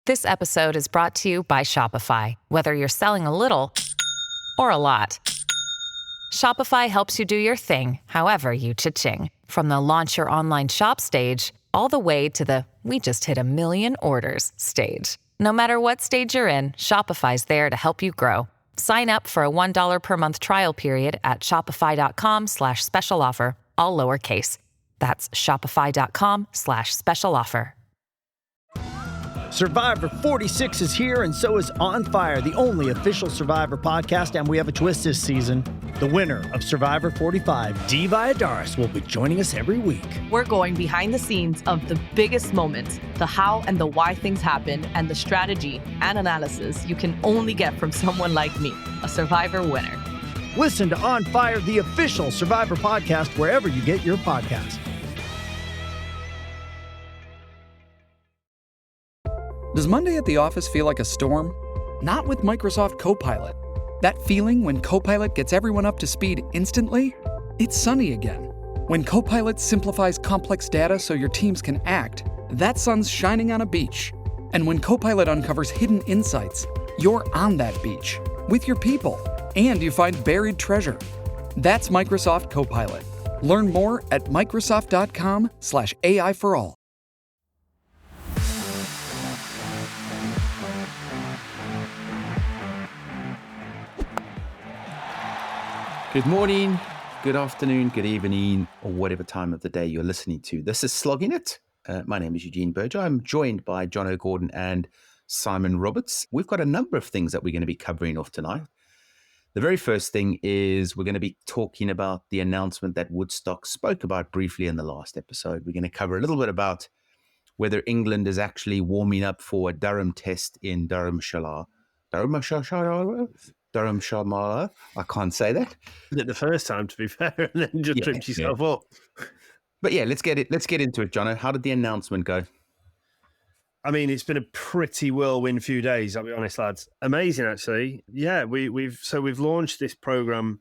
This episode is brought to you by Shopify. Whether you're selling a little or a lot, Shopify helps you do your thing, however you cha-ching. From the launch your online shop stage, all the way to the we just hit 1 million orders stage. No matter what stage you're in, Shopify's there to help you grow. Sign up for a $1 per month trial period at shopify.com/special offer, all lowercase. That's shopify.com/special offer. Survivor 46 is here, and so is On Fire, the only official Survivor podcast, and we have a twist this season. The winner of Survivor 45, Dee Valladares, will be joining us every week. We're going behind the scenes of the biggest moments, the how and the why things happen, and the strategy and analysis you can only get from someone like me, a Survivor winner. Listen to On Fire, the official Survivor podcast, wherever you get your podcasts. Does Monday at the office feel like a storm? Not with Microsoft Copilot. That feeling when Copilot gets everyone up to speed instantly? It's sunny again. When Copilot simplifies complex data so your teams can act, that sun's shining on a beach. And when Copilot uncovers hidden insights, you're on that beach with your people, and you find buried treasure. That's Microsoft Copilot. Learn more at Microsoft.com/AI for all. Good morning, good afternoon, good evening, or whatever time of the day you're listening to. This is Slogging It. My name is Eugene Berger. I'm joined by John O'Gordon and Simon Roberts. We've got a number of things that we're going to be covering off tonight. The very first thing is we're going to be talking about the announcement that Woodstock spoke about briefly in the last episode. We're going to cover a little bit about whether England is actually warming up for a Durham test in Dharamshala. Dharamshala. I can't say that. Did it the first time, to be fair, and then just tripped yourself up. But yeah, let's get into it, Jono. How did the announcement go? I mean, it's been a pretty whirlwind few days, I'll be honest, lads. Amazing, actually. Yeah, we've launched this program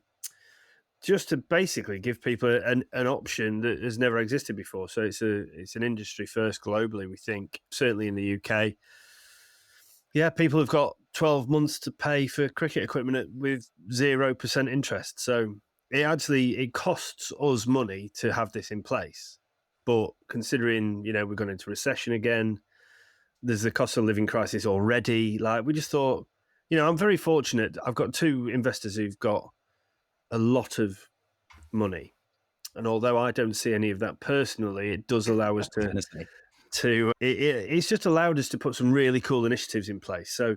just to basically give people an option that has never existed before. So it's an industry first globally, we think, certainly in the UK. Yeah, people have got 12 months to pay for cricket equipment with 0% interest. So it costs us money to have this in place. But considering, we're going into recession again, there's the cost of living crisis already. Like, we just thought, I'm very fortunate. I've got two investors who've got a lot of money. And although I don't see any of that personally, it does allow us it's just allowed us to put some really cool initiatives in place. So,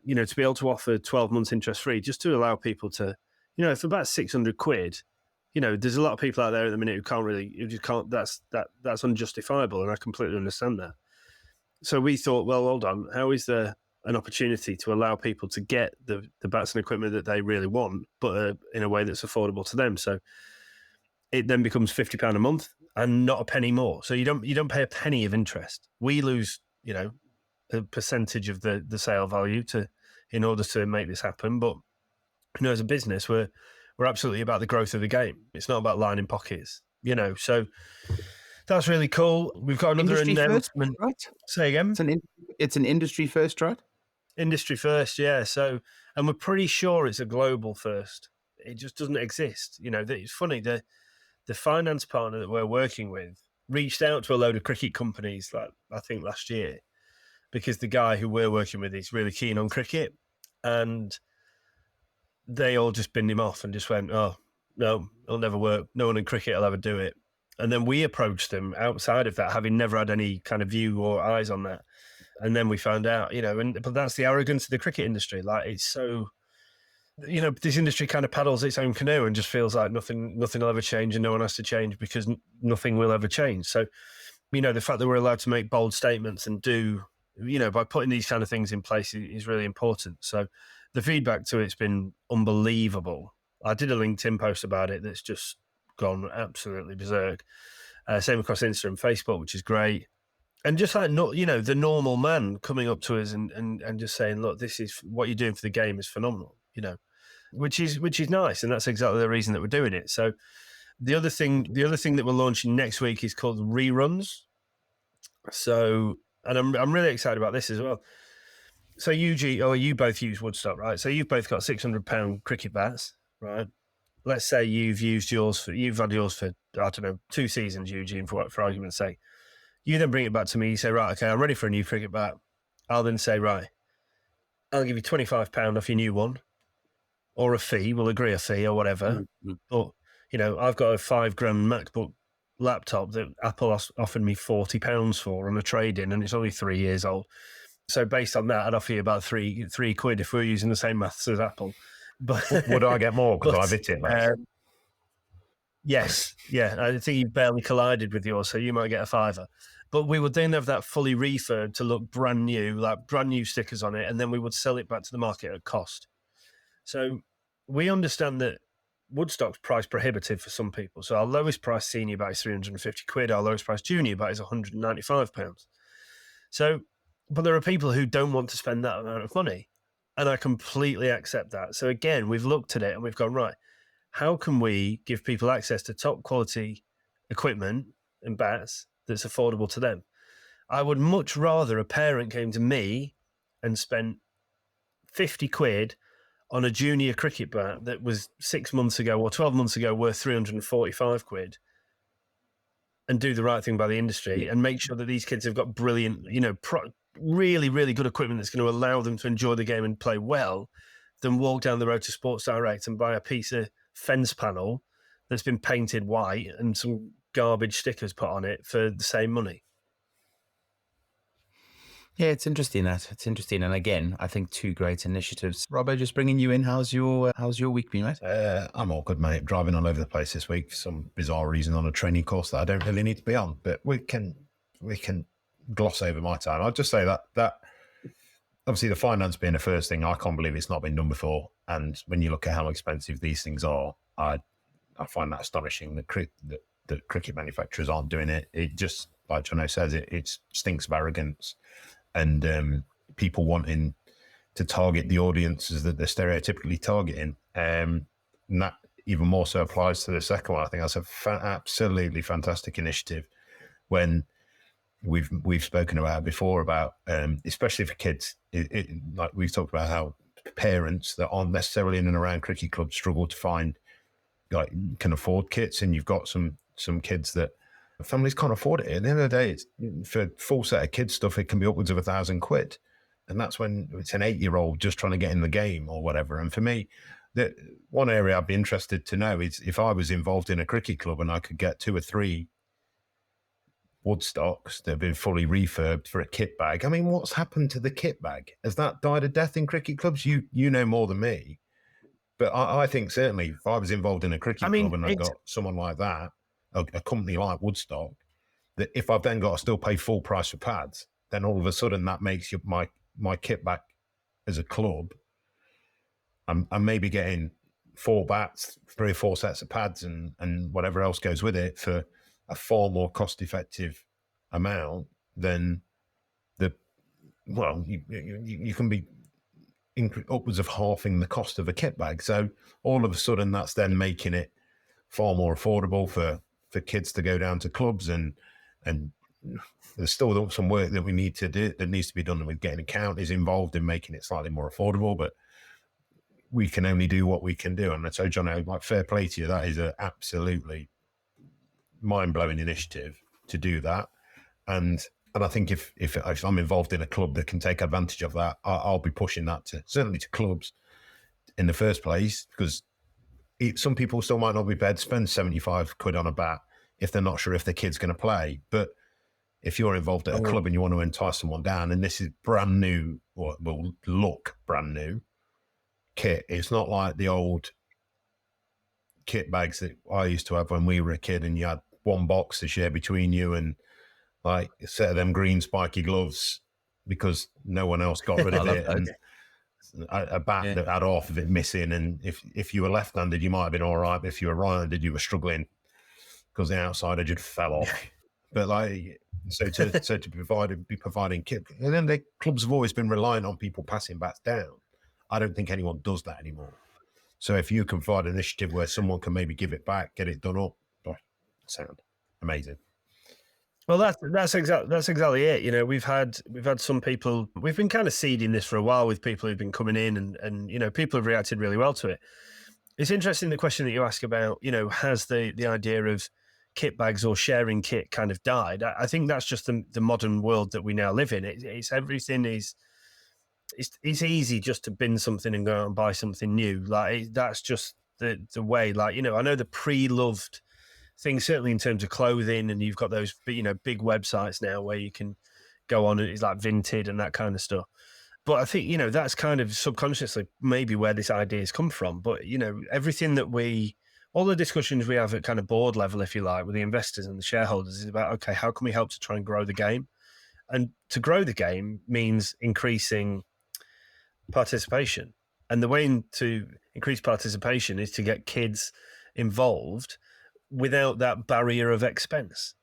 to be able to offer 12 months interest free, just to allow people to, for about 600 quid, there's a lot of people out there at the minute that's unjustifiable. And I completely understand that. So we thought, well, hold on, how is there an opportunity to allow people to get the bats and equipment that they really want, but in a way that's affordable to them? So it then becomes £50 a month and not a penny more. So you don't pay a penny of interest. We lose, a percentage of the sale value in order to make this happen. But as a business, we're absolutely about the growth of the game. It's not about lining pockets, So that's really cool. We've got another Industry announcement. First, right? Say again. It's an industry first, right? Industry first, yeah. So, and we're pretty sure it's a global first. It just doesn't exist. It's funny. The finance partner that we're working with reached out to a load of cricket companies, like I think last year, because the guy who we're working with is really keen on cricket, and they all just binned him off and just went, "Oh no, it'll never work. No one in cricket will ever do it." And then we approached them outside of that, having never had any kind of view or eyes on that. And then we found out, but that's the arrogance of the cricket industry. Like, it's so, this industry kind of paddles its own canoe and just feels like nothing will ever change and no one has to change because nothing will ever change. So, the fact that we're allowed to make bold statements and do, by putting these kind of things in place is really important. So the feedback to it's been unbelievable. I did a LinkedIn post about it that's just gone absolutely berserk. Same across Insta and Facebook, which is great. And just like, the normal man coming up to us and just saying, look, this is what you're doing for the game is phenomenal, which is nice. And that's exactly the reason that we're doing it. So the other thing that we're launching next week is called Reruns. So, and I'm really excited about this as well. So you both use Woodstock, right? So you've both got £600 cricket bats, right? Let's say you've had yours for, I don't know, 2 seasons, Eugene, for argument's sake. You then bring it back to me, you say, right, okay, I'm ready for a new cricket bat. I'll then say, right, I'll give you £25 off your new one, or a fee, we'll agree a fee or whatever. Mm-hmm. But, I've got a £5,000 MacBook laptop that Apple offered me £40 for on a trade-in, and it's only 3 years old. So based on that, I'd offer you about three quid if we were using the same maths as Apple. But would I get more because I've hit it less? Yes, yeah. I think you barely collided with yours, so you might get a £5. But we would then have that fully refurbed to look brand new, like brand new stickers on it, and then we would sell it back to the market at cost. So we understand that Woodstock's price prohibitive for some people. So our lowest price senior bat is 350 quid. Our lowest price junior bat is £195. So, but there are people who don't want to spend that amount of money. And I completely accept that. So again, we've looked at it and we've gone, right, how can we give people access to top quality equipment and bats that's affordable to them? I would much rather a parent came to me and spent 50 quid on a junior cricket bat that was 6 months ago or 12 months ago worth 345 quid and do the right thing by the industry and make sure that these kids have got brilliant, really, really good equipment that's going to allow them to enjoy the game and play well, than walk down the road to Sports Direct and buy a piece of fence panel that's been painted white and some garbage stickers put on it for the same money. Yeah, it's interesting. And again, I think 2 great initiatives. Robbo, just bringing you in. How's your week been, mate? I'm all good, mate. Driving all over the place this week for some bizarre reason on a training course that I don't really need to be on. But we can gloss over my time. I'll just say that obviously the finance being the first thing, I can't believe it's not been done before. And when you look at how expensive these things are, I find that astonishing that cricket manufacturers aren't doing it. It just, like Jono says, it stinks of arrogance and people wanting to target the audiences that they're stereotypically targeting. And that even more so applies to the second one. I think that's absolutely fantastic initiative when we've spoken about before about, especially for kids, like we've talked about how parents that aren't necessarily in and around cricket clubs struggle to find, like, can afford kits, and you've got some kids that families can't afford it. At the end of the day, it's, for a full set of kids stuff, it can be upwards of £1,000, and that's when it's an 8-year-old just trying to get in the game or whatever. And for me, the one area I'd be interested to know is if I was involved in a cricket club and I could get 2 or 3 Woodstocks that have been fully refurbed for a kit bag. I mean, what's happened to the kit bag? Has that died a death in cricket clubs? You know more than me, but I think certainly if I was involved in a cricket club and I got someone like that, a company like Woodstock, that if I've then got to still pay full price for pads, then all of a sudden that makes my kit bag as a club. I'm maybe getting 4 bats, 3 or 4 sets of pads and whatever else goes with it for a far more cost-effective amount than you can be upwards of halving the cost of a kit bag. So all of a sudden that's then making it far more affordable for kids to go down to clubs, and there's still some work that we need to do that needs to be done with getting counties involved in making it slightly more affordable, but we can only do what we can do. And so, John, like, fair play to you. That is an absolutely mind-blowing initiative to do that. And I think if I'm involved in a club that can take advantage of that, I'll be pushing that certainly to clubs in the first place, because some people still might not be prepared to spend 75 quid on a bat if they're not sure if their kid's going to play. But if you're involved at a club and you want to entice someone down, and this is brand new, or will look brand new kit, it's not like the old kit bags that I used to have when we were a kid, and you had one box to share between you and like a set of them green spiky gloves because no one else got rid of it, and a bat that had half of it missing. And if you were left-handed, you might have been all right, but if you were right-handed, you were struggling because the outside edge had fell off. But like, so to be providing kit, and then the clubs have always been relying on people passing bats down. I don't think anyone does that anymore. So if you can provide an initiative where someone can maybe give it back, get it done up, sound amazing. Well, that's exactly it. You know, we've had some people. We've been kind of seeding this for a while with people who've been coming in, and you know, people have reacted really well to it. It's interesting the question that you ask about, you know, has the idea of kit bags or sharing kit kind of died? I think that's just the modern world that we now live in. It's everything is. It's easy just to bin something and go out and buy something new. Like that's just the way. Like, you know, I know the pre-loved things, certainly in terms of clothing, and you've got those, you know, big websites now where you can go on and it's like Vinted and that kind of stuff. But I think, you know, that's kind of subconsciously maybe where this idea has come from. But, you know, everything that all the discussions we have at kind of board level, if you like, with the investors and the shareholders is about, okay, how can we help to try and grow the game? And to grow the game means increasing participation. And the way to increase participation is to get kids involved without that barrier of expense.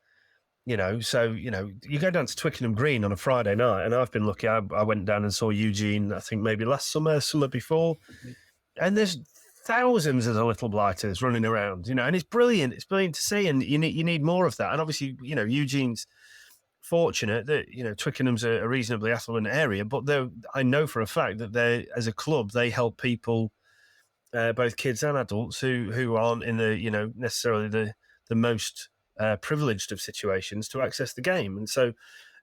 You know, so, you know, you go down to Twickenham Green on a Friday night, and I've been lucky. I went down and saw Eugene, I think maybe last summer before, and there's thousands of the little blighters running around, you know, and it's brilliant. It's brilliant to see, and you need more of that. And obviously, you know, Eugene's fortunate that, you know, Twickenham's a reasonably affluent area, but I know for a fact that they, as a club, they help people, both kids and adults who aren't in the, you know, necessarily the most privileged of situations to access the game. And so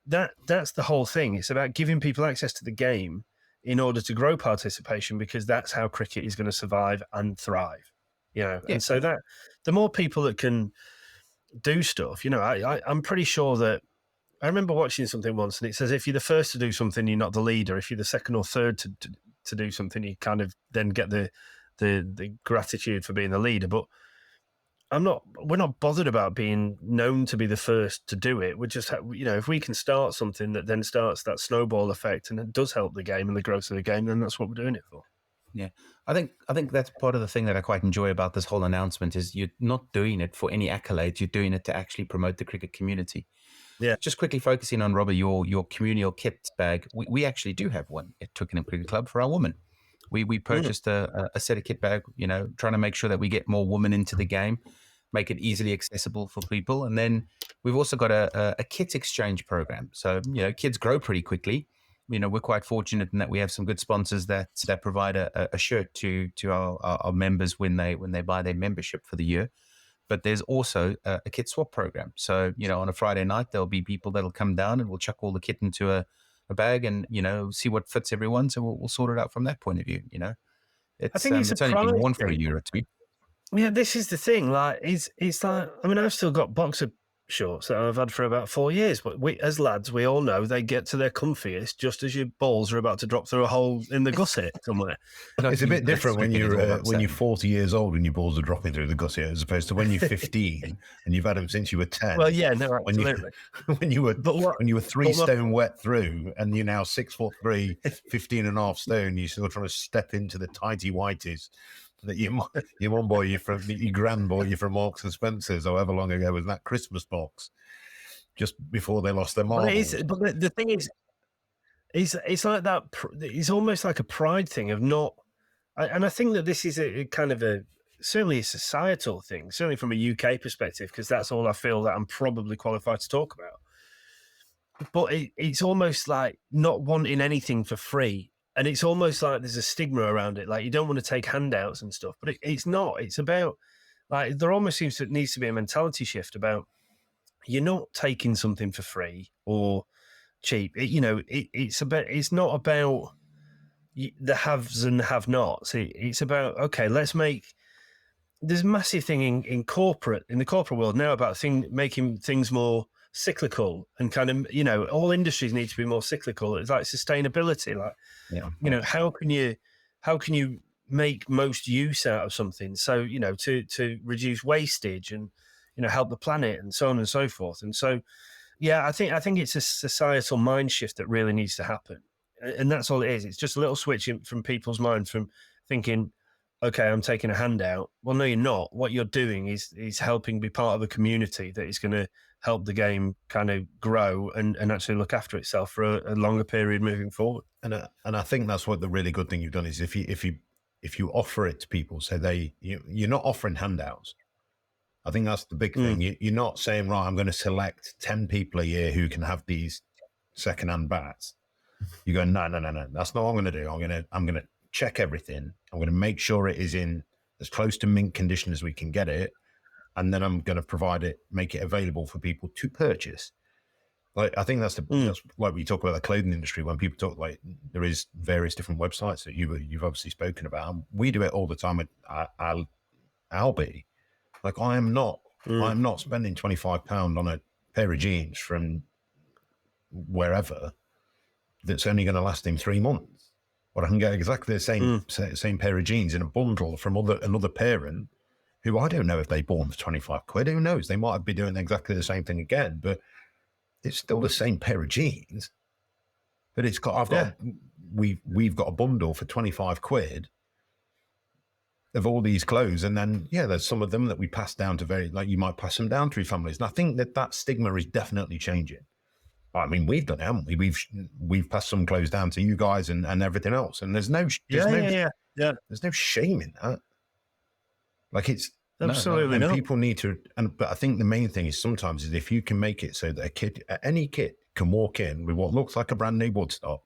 that's the whole thing. It's about giving people access to the game in order to grow participation, because that's how cricket is going to survive and thrive, you know. Yeah. And so that the more people that can do stuff, you know, I'm pretty sure that I remember watching something once and it says if you're the first to do something, you're not the leader. If you're the second or third to do something, you kind of then get the gratitude for being the leader. But we're not bothered about being known to be the first to do it. We're just, you know, if we can start something that then starts that snowball effect and it does help the game and the growth of the game, then that's what we're doing it for. Yeah, I think that's part of the thing that I quite enjoy about this whole announcement is you're not doing it for any accolades. You're doing it to actually promote the cricket community. Yeah. Just quickly focusing on, Robert, your communal kit bag. We actually do have one at Twickenham Cricket Club for our women. We purchased a set of kit bag, you know, trying to make sure that we get more women into the game, make it easily accessible for people. And then we've also got a kit exchange program. So, you know, kids grow pretty quickly. You know, we're quite fortunate in that we have some good sponsors that provide a shirt to our members when they buy their membership for the year. But there's also a kit swap program. So, you know, on a Friday night, there'll be people that'll come down and we'll chuck all the kit into a bag and, you know, see what fits everyone. So we'll sort it out from that point of view, you know. I think it's only been worn for a year or two. Yeah, this is the thing. Like, it's like, I mean, I've still got boxer shorts that I've had for about 4 years, but we, as lads, we all know they get to their comfiest just as your balls are about to drop through a hole in the gusset somewhere. It's a bit different when you're 40 years old and your balls are dropping through the gusset as opposed to when you're 15 and you've had them since you were 10. Well, yeah, no, absolutely. When you were 3 stone wet through and you're now 6'3", 15 and a half stone, you're still trying to step into the tighty whities that your mum bought you from, your grand bought you from Marks and Spencer's, however long ago was that Christmas box, just before they lost their marbles. But the thing is, it's like that. It's almost like a pride thing of not, and I think that this is a kind of certainly a societal thing, certainly from a UK perspective, because that's all I feel that I'm probably qualified to talk about. But it's almost like not wanting anything for free. And it's almost like there's a stigma around it. Like you don't want to take handouts and stuff, but it's not. It's about, like, there almost needs to be a mentality shift about you're not taking something for free or cheap. It's not about the haves and have-nots. It's about, okay, there's a massive thing in the corporate world now about making things more cyclical and kind of, you know, all industries need to be more cyclical. It's like sustainability, like, you know, how can you make most use out of something? So, you know, to reduce wastage and, you know, help the planet and so on and so forth. And so, yeah, I think it's a societal mind shift that really needs to happen. And that's all it is. It's just a little switch from people's mind from thinking, okay, I'm taking a handout. Well, no, you're not. What you're doing is helping be part of a community that is going to help the game kind of grow and actually look after itself for a longer period moving forward. And I think that's what the really good thing you've done is if you offer it to people, so you're not offering handouts. I think that's the big thing. You're not saying, right, I'm going to select 10 people a year who can have these secondhand bats. You go, no. That's not what I'm going to do. I'm going to check everything. I'm going to make sure it is in as close to mint condition as we can get it, and then I'm going to make it available for people to purchase. Like, I think that's like we talk about the clothing industry when people talk, like, there is various different websites that you've obviously spoken about. We do it all the time at Albi. Like, I'm not spending £25 on a pair of jeans from wherever that's only going to last him 3 months. Or I can get exactly the same pair of jeans in a bundle from another parent who I don't know if they bought them for 25 quid. Who knows? They might be doing exactly the same thing again, but it's still the same pair of jeans. But we've got a bundle for 25 quid of all these clothes, and then there's some of them that we pass down to you might pass them down through families, and I think that stigma is definitely changing. I mean, we've done it, haven't we? We've passed some clothes down to you guys and everything else, and there's no shame in that. Like, it's absolutely and not. People need to, but I think the main thing is sometimes is if you can make it so that any kid can walk in with what looks like a brand new Woodstock,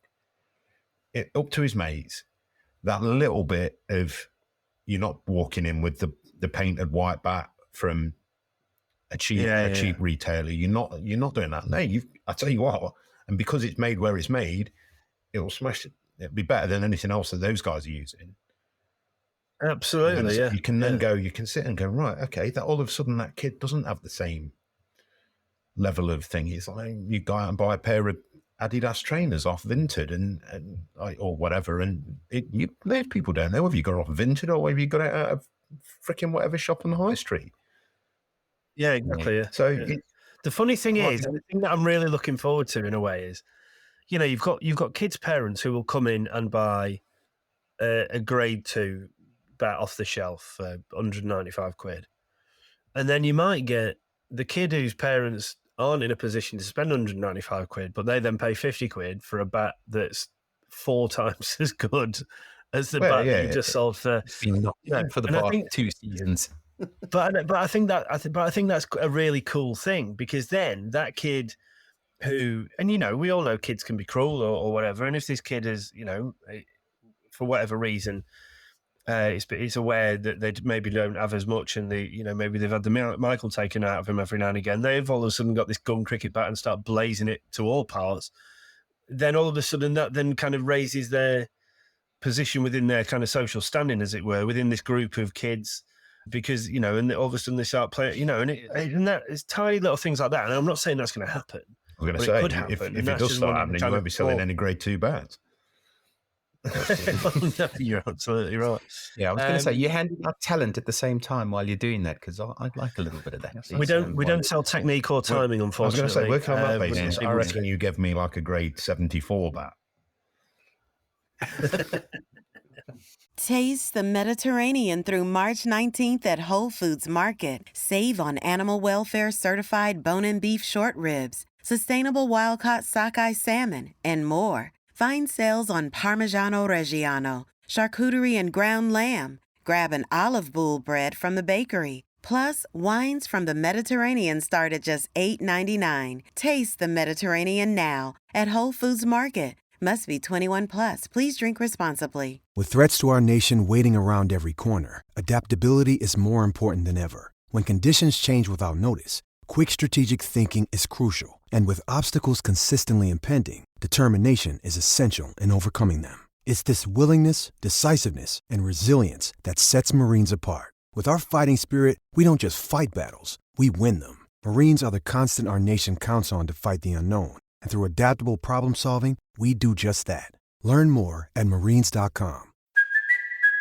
up to his mates, that little bit of. You're not walking in with the painted white bat from a cheap retailer. You're not doing that. No, I tell you what, and because it's made where it's made, it'll smash it. It'll be better than anything else that those guys are using. Absolutely, You can then go. You can sit and go, right, okay. That all of a sudden that kid doesn't have the same level of thing. It's like you go out and buy a pair of Adidas trainers off Vinted and or whatever, and those people don't know whether you got it off Vinted or whether you got it out of freaking whatever shop on the high street. Yeah, exactly. Yeah. So the funny thing is, the thing that I'm really looking forward to in a way is, you've got kids' parents who will come in and buy a grade 2 bat off the shelf for 195 quid, and then you might get the kid whose parents aren't in a position to spend 195 quid, but they then pay 50 quid for a bat that's 4 times as good as the bat that you just sold for. It's been knocked for the past 2 seasons. But I think that's a really cool thing, because then that kid who, and we all know kids can be cruel or whatever, and if this kid is, for whatever reason, it's aware that they maybe don't have as much, and maybe they've had the Michael taken out of him every now and again. They've all of a sudden got this gun cricket bat and start blazing it to all parts. Then all of a sudden that then kind of raises their position within their kind of social standing, as it were, within this group of kids, because and all of a sudden they start playing, and that is tiny little things like that. And I'm not saying that's going to happen. I'm going to say, if it does start happening, you won't be selling any grade 2 bats. You're absolutely right. Yeah, I was going to say, you're handing out talent at the same time while you're doing that, because I'd like a little bit of that. We don't sell technique or timing, unfortunately. I was going to say, working on that basis, I reckon you give me like a grade 74 bat. Taste the Mediterranean through March 19th at Whole Foods Market. Save on animal welfare certified bone and beef short ribs, sustainable wild-caught sockeye salmon, and more. Find sales on Parmigiano Reggiano, charcuterie and ground lamb. Grab an olive boule bread from the bakery. Plus, wines from the Mediterranean start at just $8.99. Taste the Mediterranean now at Whole Foods Market. Must be 21 plus. Please drink responsibly. With threats to our nation waiting around every corner, adaptability is more important than ever. When conditions change without notice, quick strategic thinking is crucial. And with obstacles consistently impending, determination is essential in overcoming them. It's this willingness, decisiveness, and resilience that sets Marines apart. With our fighting spirit, we don't just fight battles, we win them. Marines are the constant our nation counts on to fight the unknown. And through adaptable problem solving, we do just that. Learn more at marines.com.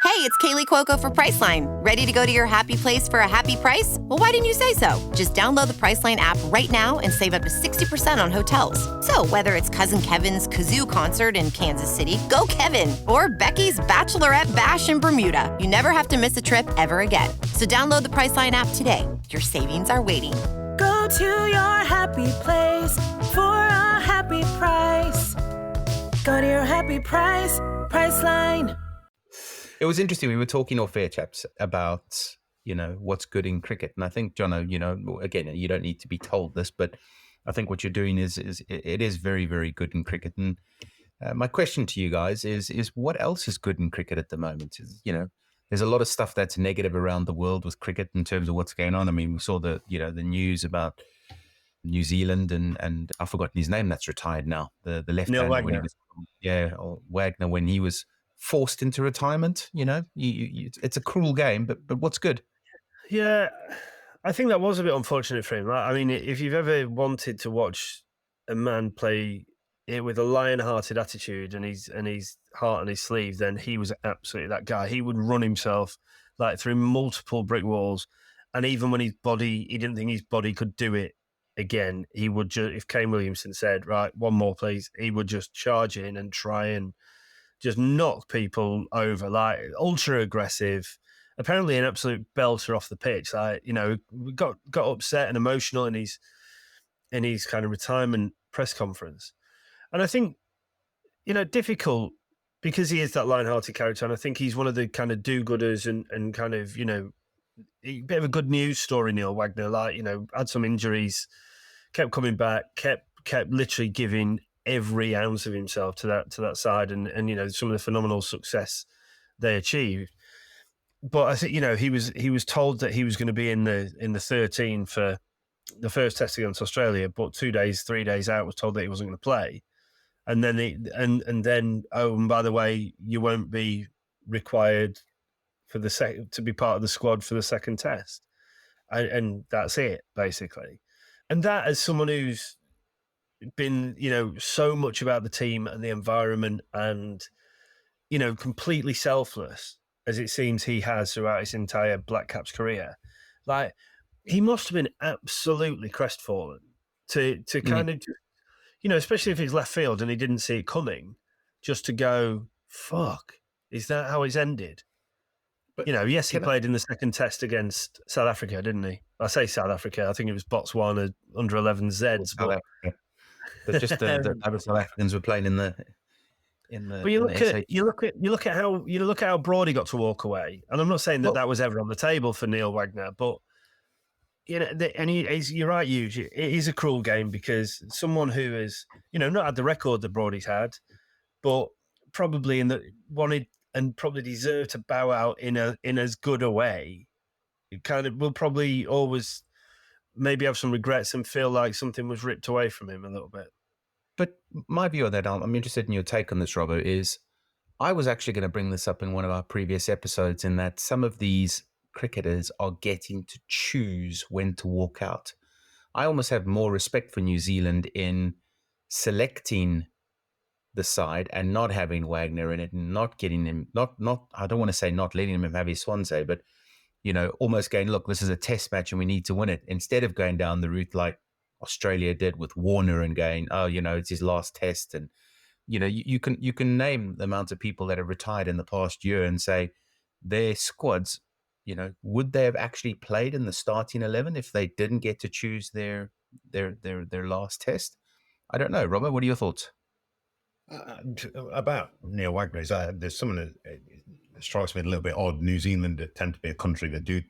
Hey, it's Kaylee Cuoco for Priceline. Ready to go to your happy place for a happy price? Well, why didn't you say so? Just download the Priceline app right now and save up to 60% on hotels. So whether it's Cousin Kevin's Kazoo Concert in Kansas City, go Kevin, or Becky's Bachelorette Bash in Bermuda, you never have to miss a trip ever again. So download the Priceline app today. Your savings are waiting. Go to your happy place for a happy price. Go to your happy price, Priceline. It was interesting. We were talking off air, chaps, about what's good in cricket. And I think, Jono, again, you don't need to be told this, but I think what you're doing is it is very, very good in cricket. And my question to you guys is what else is good in cricket at the moment? There's a lot of stuff that's negative around the world with cricket in terms of what's going on. I mean, we saw the news about New Zealand and I've forgotten his name that's retired now. The left-hander when he was, or Wagner when he was forced into retirement. It's a cruel game, but what's good? Yeah, I think that was a bit unfortunate for him. Right? I mean, if you've ever wanted to watch a man play it with a lion-hearted attitude and his heart on his sleeve, then he was absolutely that guy. He would run himself like through multiple brick walls, and even when he didn't think his body could do it again, he would just, if Kane Williamson said, right, one more please, he would just charge in and try and just knock people over, like ultra aggressive. Apparently an absolute belter off the pitch. Like, got upset and emotional in his kind of retirement press conference. And I think, difficult because he is that lion-hearted character. And I think he's one of the kind of do-gooders and kind of, a bit of a good news story, Neil Wagner. Like, had some injuries, kept coming back, kept literally giving every ounce of himself to that side, and some of the phenomenal success they achieved. But I think he was told that he was going to be in the 13 for the first test against Australia, but 3 days out was told that he wasn't going to play, and then and by the way, you won't be required for to be part of the squad for the second test, and that's it basically. And that, as someone who's been so much about the team and the environment and completely selfless as it seems he has throughout his entire Black Caps career, like he must have been absolutely crestfallen to kind of, especially if he's left field and he didn't see it coming, just to go, fuck, is that how it's ended? But yes, he played in the second test against South Africa, didn't he? I say South Africa, I think it was Botswana under 11 Zeds. But just the other South Africans were playing in the. But you look at how Brody got to walk away, and I'm not saying that was ever on the table for Neil Wagner, but you're right, Hughes. It is a cruel game because someone who has not had the record that Brody's had, but probably wanted and probably deserved to bow out in as good a way, it kind of will probably always maybe have some regrets and feel like something was ripped away from him a little bit. But my view on that, I'm interested in your take on this, Robbo, is I was actually going to bring this up in one of our previous episodes, in that some of these cricketers are getting to choose when to walk out. I almost have more respect for New Zealand in selecting the side and not having Wagner in it and not getting him, not I don't want to say not letting him have his Swansea, but, almost going, look, this is a test match and we need to win it, instead of going down the route like Australia did with Warner and going, oh, it's his last test. And, you can name the amount of people that have retired in the past year and say their squads, would they have actually played in the starting 11 if they didn't get to choose their last test? I don't know. Robert, what are your thoughts? About Neil Wagner, there's something that strikes me a little bit odd. New Zealand tend to be a country that do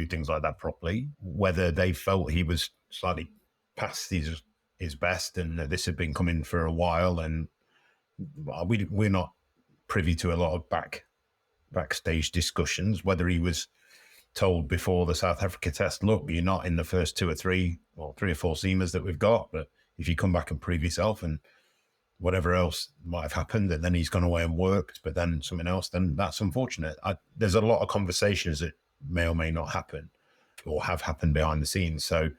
things like that properly. Whether they felt he was slightly past his best and this had been coming for a while, and we're not privy to a lot of backstage discussions, whether he was told before the South Africa test, look, you're not in the first 2 or 3 or 3 or 4 seamers that we've got, but if you come back and prove yourself and whatever else might have happened, and then he's gone away and worked, but then something else, then that's unfortunate. There's a lot of conversations that may or may not happen or have happened behind the scenes. So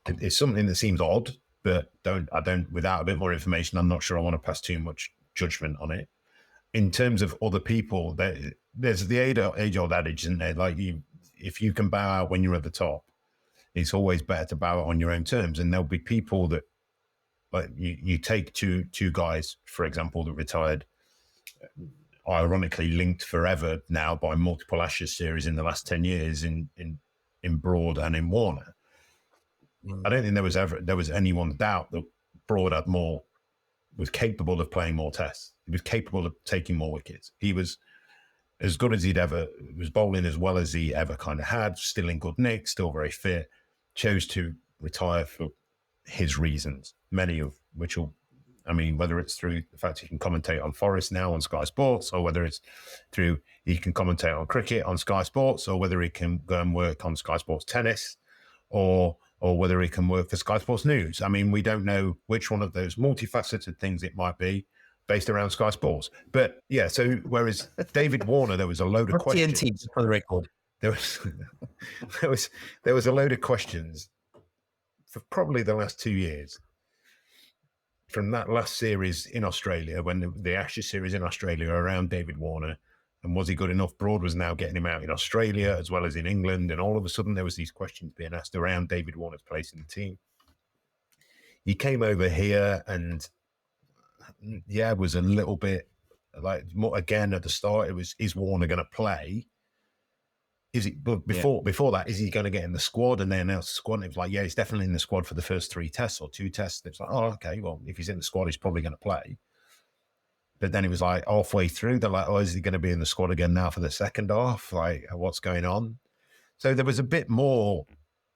it's something that seems odd, but without a bit more information, I'm not sure I want to pass too much judgment on it. In terms of other people, there's the age-old adage, isn't there? Like, if you can bow out when you're at the top, it's always better to bow out on your own terms. And there'll be people that, like, you take two guys, for example, that retired, ironically linked forever now by multiple Ashes series in the last 10 years in Broad and in Warner. I don't think there was anyone's doubt that Broad was capable of playing more tests. He was capable of taking more wickets. He was as good as was bowling as well as he ever kind of had, still in good nick, still very fit, chose to retire for his reasons, many of which whether it's through the fact he can commentate on Forest now on Sky Sports, or whether it's through he can commentate on cricket on Sky Sports, or whether he can go and work on Sky Sports tennis, or whether he can work for Sky Sports News. I mean, we don't know which one of those multifaceted things it might be, based around Sky Sports. But yeah, so whereas David Warner, there was a load of questions. TNT, for the record. There was a load of questions for probably the last 2 years from that last series in Australia, when the Ashes series in Australia around David Warner, and was he good enough? Broad was now getting him out in Australia as well as in England, and all of a sudden there was these questions being asked around David Warner's place in the team. He came over here and was a little bit like, again at the start, it was, is Warner going to play? Is it? But before that, is he going to get in the squad? And they announced the squad, and it was like, yeah, he's definitely in the squad for the first 3 tests or 2 tests. It's like, oh, okay, well, if he's in the squad, he's probably going to play. But then it was like halfway through, they're like, oh, is he going to be in the squad again now for the second half? Like, what's going on? So there was a bit more.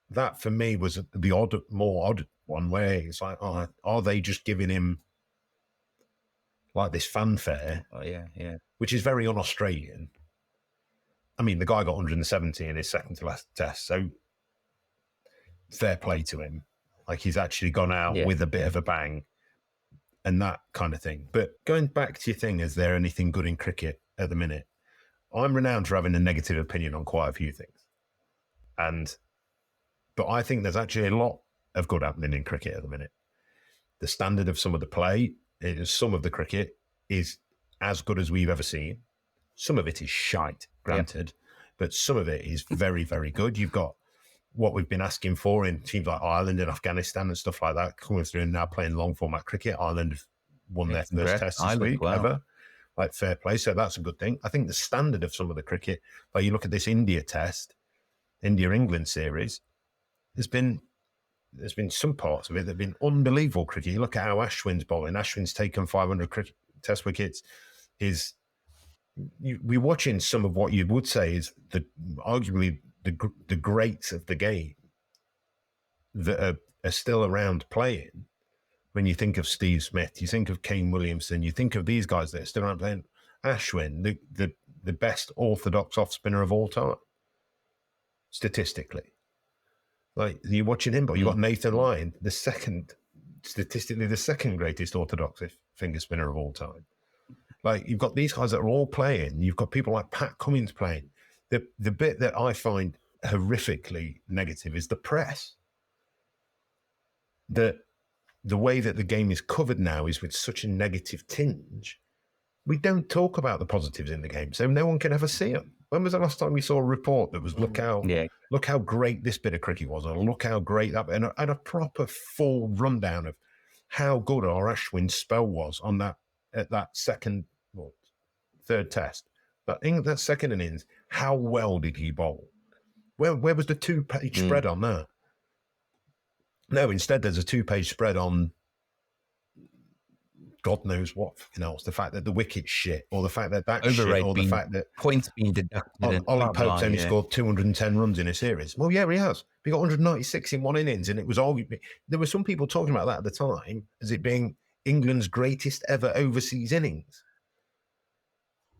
That for me was the more odd one, where it's like, oh, are they just giving him like this fanfare? Oh, yeah. Which is very un-Australian. I mean, the guy got 170 in his second to last test, so fair play to him. Like, he's actually gone out with a bit of a bang and that kind of thing. But going back to your thing, is there anything good in cricket at the minute? I'm renowned for having a negative opinion on quite a few things. But I think there's actually a lot of good happening in cricket at the minute. The standard of some of the play, some of the cricket is as good as we've ever seen. Some of it is shite, granted, but some of it is very, very good. You've got what we've been asking for in teams like Ireland and Afghanistan and stuff like that coming through and now playing long format cricket. Ireland have won their first test this week ever. Like, fair play. So that's a good thing. I think the standard of some of the cricket, like you look at this India test, India-England series, there's been some parts of it that have been unbelievable cricket. You look at how Ashwin's bowling. Ashwin's taken 500 test wickets. We're watching some of what you would say is arguably the greats of the game that are still around playing. When you think of Steve Smith, you think of Kane Williamson, you think of these guys that are still around playing. Ashwin, the best orthodox off spinner of all time, statistically. Like, you're watching him, but you've got Nathan Lyon, statistically the second greatest orthodox finger spinner of all time. Like, you've got these guys that are all playing. You've got people like Pat Cummins playing. The bit that I find horrifically negative is the press. The way that the game is covered now is with such a negative tinge. We don't talk about the positives in the game, so no one can ever see them. When was the last time we saw a report that was, look how great this bit of cricket was, or look how great that, and a proper full rundown of how good our Ashwin spell was on that third test. That second innings, how well did he bowl? Where was the 2-page spread on that? No, instead there's a 2-page spread on God knows what else. The fact that the wicket's shit, or the fact that shit, or the fact that points being deducted. Ollie Pope's only scored 210 runs in a series. Well, yeah, he has. He got 196 in one innings, and it was there were some people talking about that at the time as it being England's greatest ever overseas innings.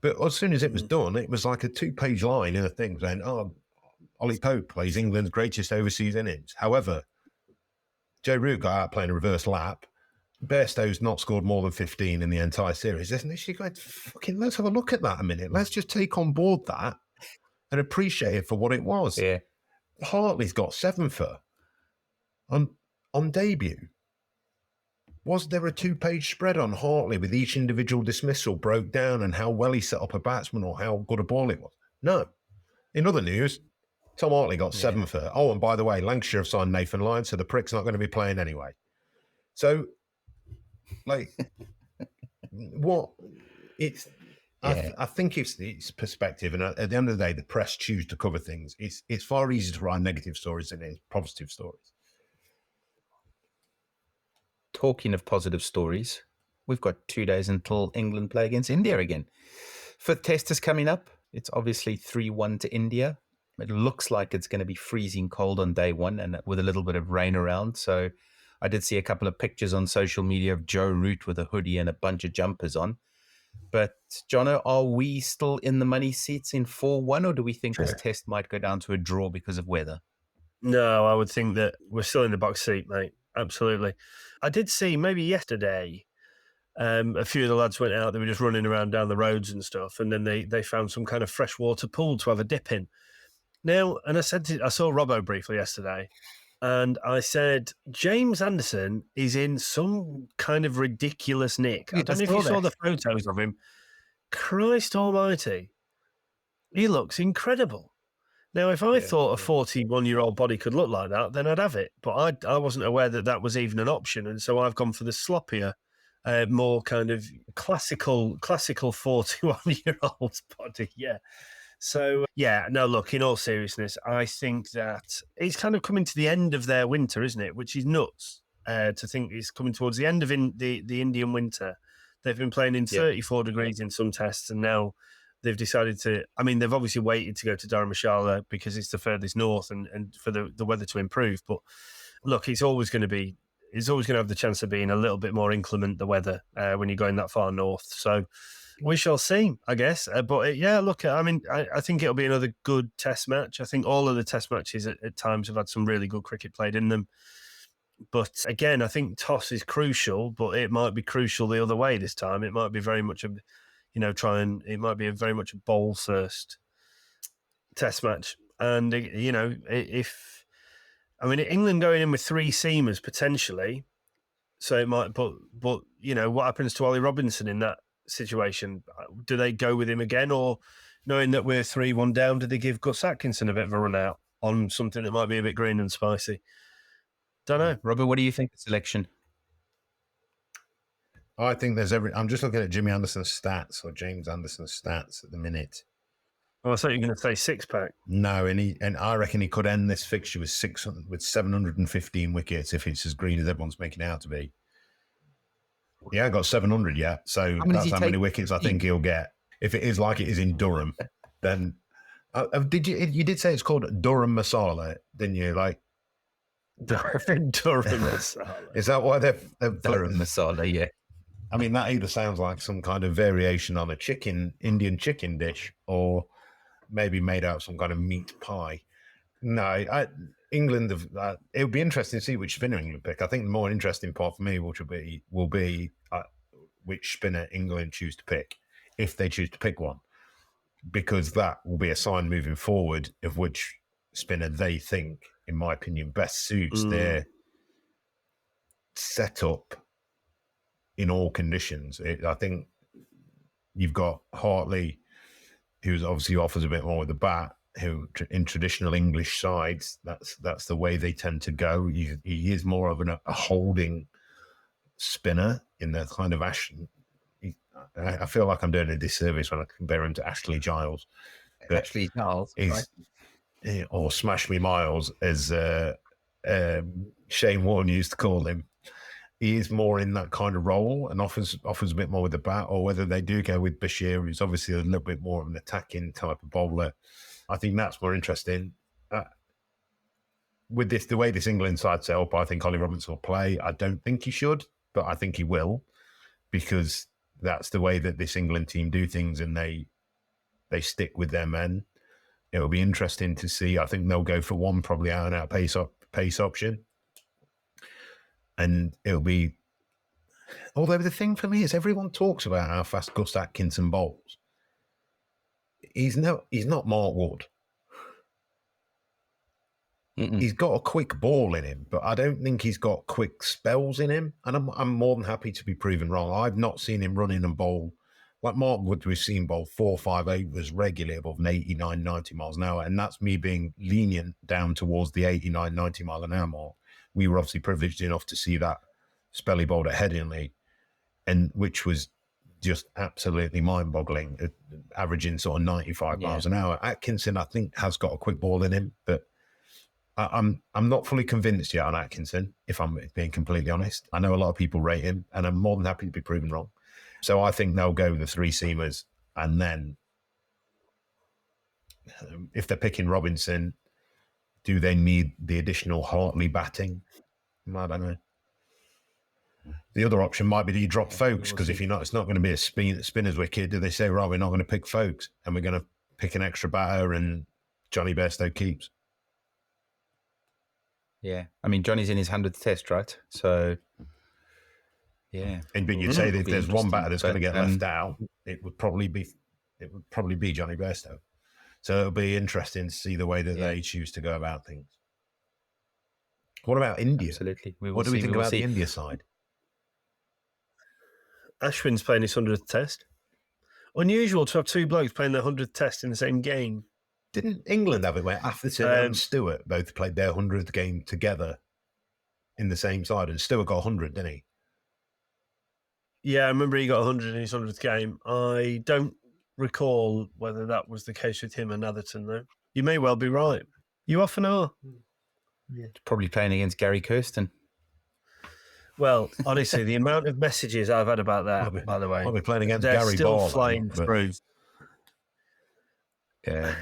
But as soon as it was done, it was like a 2-page line in a thing saying, "Oh, Ollie Pope plays England's greatest overseas innings." However, Joe Root got out playing a reverse lap. Bairstow's not scored more than 15 in the entire series, isn't it? She's going, fucking, let's have a look at that a minute. Let's just take on board that and appreciate it for what it was. Yeah. Hartley's got 7 for on debut. Was there a 2-page spread on Hartley with each individual dismissal broke down and how well he set up a batsman or how good a ball it was? No. In other news, Tom Hartley got 7 for. Oh, and by the way, Lancashire have signed Nathan Lyon, so the prick's not going to be playing anyway. So, like, I think it's perspective, and at the end of the day, the press choose to cover things. It's far easier to write negative stories than it is positive stories. Talking of positive stories, we've got 2 days until England play against India again. 5th test is coming up. It's obviously 3-1 to India. It looks like it's going to be freezing cold on day one and with a little bit of rain around. So I did see a couple of pictures on social media of Joe Root with a hoodie and a bunch of jumpers on. But, Jono, are we still in the money seats in 4-1, or do we think this test might go down to a draw because of weather? No, I would think that we're still in the box seat, mate. Absolutely. I did see maybe yesterday, a few of the lads went out, they were just running around down the roads and stuff, and then they found some kind of freshwater pool to have a dip in. Now, and I saw Robbo briefly yesterday, and I said, James Anderson is in some kind of ridiculous nick. I don't know if you saw the photos of him. Christ almighty. He looks incredible. Now, if I thought a 41-year-old body could look like that, then I'd have it. But I wasn't aware that was even an option. And so I've gone for the sloppier, more kind of classical 41-year-old body. Yeah. So, no, look, in all seriousness, I think that it's kind of coming to the end of their winter, isn't it? Which is nuts to think it's coming towards the end of the Indian winter. They've been playing in 34 degrees in some tests, and now they've decided to, I mean, they've obviously waited to go to Dharamshala because it's the furthest north and for the weather to improve. But look, it's always going to have the chance of being a little bit more inclement, the weather, when you're going that far north. So we shall see, I guess. But look, I mean, I think it'll be another good test match. I think all of the test matches at times have had some really good cricket played in them. But again, I think toss is crucial, but it might be crucial the other way this time. It might be very much it might be very much a bowl first test match. And, England going in with 3 seamers potentially. So it might, but what happens to Ollie Robinson in that situation? Do they go with him again, or knowing that we're 3-1 down, do they give Gus Atkinson a bit of a run out on something that might be a bit green and spicy? Don't know. Robert, what do you think of the selection? I think I'm just looking at Jimmy Anderson's stats, or James Anderson's stats at the minute. Oh, I thought you were going to say 6-pack. No, and I reckon he could end this fixture with 715 wickets if it's as green as everyone's making it out to be. He hasn't got 700 yet, so that's how many wickets I think he'll get. If it is like it is in Durham, then you did say it's called Durham Masala, didn't you? Like Durham Masala. Is that why they're Durham Masala? Yeah. I mean, that either sounds like some kind of variation on a Indian chicken dish, or maybe made out of some kind of meat pie. No, England, it would be interesting to see which spinner England pick. I think the more interesting part for me will be which spinner England choose to pick, if they choose to pick one, because that will be a sign moving forward of which spinner they think, in my opinion, best suits their setup in all conditions. I think you've got Hartley, who's obviously offers a bit more with the bat, who in traditional English sides, that's the way they tend to go. He is more of a holding spinner in the kind of I feel like I'm doing a disservice when I compare him to Ashley Giles. Ashley Giles, right? Or Smash Me Miles, as Shane Warne used to call him. He is more in that kind of role and offers a bit more with the bat, or whether they do go with Bashir, who's obviously a little bit more of an attacking type of bowler. I think that's more interesting. With the way this England side set up, I think Ollie Robinson will play. I don't think he should, but I think he will, because that's the way that this England team do things, and they stick with their men. It'll be interesting to see. I think they'll go for one probably out-and-out pace option. And it'll be... Although the thing for me is everyone talks about how fast Gus Atkinson bowls. He's not Mark Wood. He's got a quick ball in him, but I don't think he's got quick spells in him. And I'm more than happy to be proven wrong. I've not seen him run in and bowl like Mark Wood. We've seen bowl 4, 5, 8 was regularly above an 89, 90 miles an hour. And that's me being lenient down towards the 89, 90 mile an hour mark. We were obviously privileged enough to see that spelly bowled at Headingley, and which was just absolutely mind-boggling, averaging sort of 95 miles an hour. Atkinson, I think, has got a quick ball in him, but I'm not fully convinced yet on Atkinson, if I'm being completely honest. I know a lot of people rate him, and I'm more than happy to be proven wrong. So I think they'll go with the 3 seamers, and then if they're picking Robinson, do they need the additional Hartley batting? I don't know. The other option might be that you drop Folkes, because if you're not, it's not going to be a spinner's wicket. Do they say, right, we're not going to pick Folkes and we're going to pick an extra batter and Johnny Bairstow keeps? Yeah. I mean, Johnny's in his 100th test, right? So, yeah. But you'd say that if there's one batter that's going to get left out, it would probably be Johnny Bairstow. So it'll be interesting to see the way that they choose to go about things. What about India? Absolutely. What do we think about the India side? Ashwin's playing his 100th test. Unusual to have two blokes playing their 100th test in the same game. Didn't England have it where Atherton and Stewart both played their 100th game together in the same side? And Stewart got 100, didn't he? Yeah, I remember he got 100 in his 100th game. I don't recall whether that was the case with him and Atherton, though. You may well be right. You often are. Yeah. Probably playing against Gary Kirsten. Well, honestly, the amount of messages I've had about that, by the way. I'll be playing against they're Gary still Ball. Flying through. Yeah.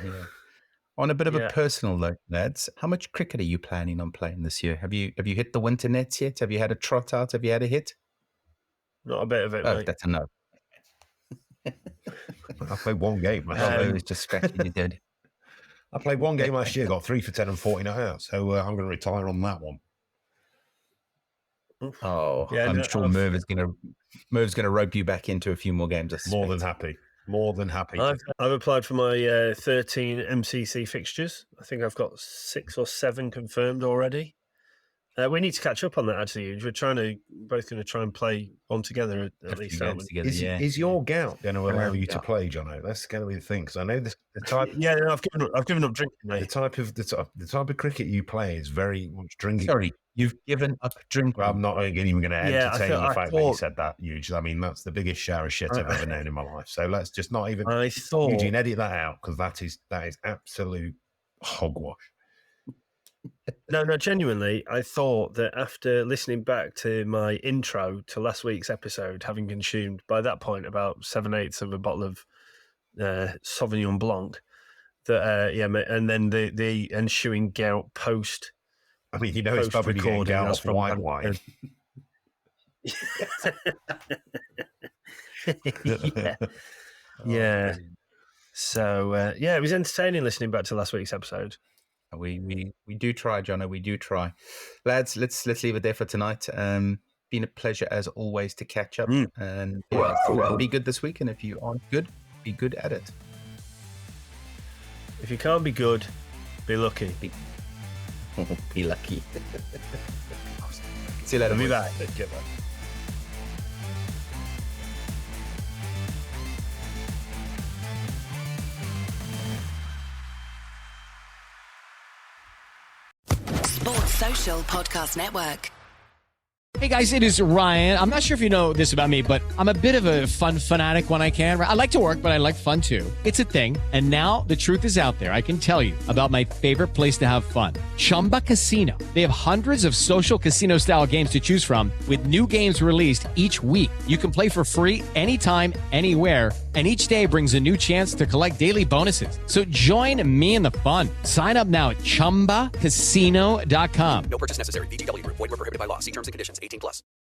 On a bit of a personal note, lads, how much cricket are you planning on playing this year? Have you hit the winter nets yet? Have you had a trot out? Have you had a hit? Not a bit of it, mate. That's a no. I played one game. I was just scratching your dead. I played one game last year, got 3 for 10 and 40 not out. So I'm going to retire on that one. Oh, yeah, I'm sure Merv is going to rope you back into a few more games. More than happy. I've applied for my 13 MCC fixtures. I think I've got 6 or 7 confirmed already. We need to catch up on that, actually. We're both going to try and play one together at least. Together, is your gout going to allow you to play, Jono? That's going to be the thing, because I know the type. Yeah, no, I've given up drinking, mate. The type of cricket you play is very much drinking. Sorry, you've given up drinking. Well, I'm not even going to entertain the fact that you said that, Eugene. I mean, that's the biggest shower of shit I've ever known in my life. So let's just not even. Eugene, edit that out, because that is absolute hogwash. No, genuinely, I thought that after listening back to my intro to last week's episode, having consumed by that point about 7/8 of a bottle of Sauvignon Blanc, that and then the ensuing gout post. I mean, it's probably getting gout off white wine. Yeah. So it was entertaining listening back to last week's episode. We do try, Jono. We do try, lads. Let's leave it there for tonight. Been a pleasure as always to catch up, and be good this week. And if you aren't good, be good at it. If you can't be good, be lucky. Be lucky. See you later. Be back. Sports Social Podcast Network. Hey guys, it is Ryan. I'm not sure if you know this about me, but I'm a bit of a fun fanatic when I can. I like to work, but I like fun too. It's a thing. And now the truth is out there. I can tell you about my favorite place to have fun. Chumba Casino. They have hundreds of social casino style games to choose from with new games released each week. You can play for free anytime, anywhere. And each day brings a new chance to collect daily bonuses. So join me in the fun. Sign up now at ChumbaCasino.com. No purchase necessary. VGW Group. Void where prohibited by law. See terms and conditions. 18+.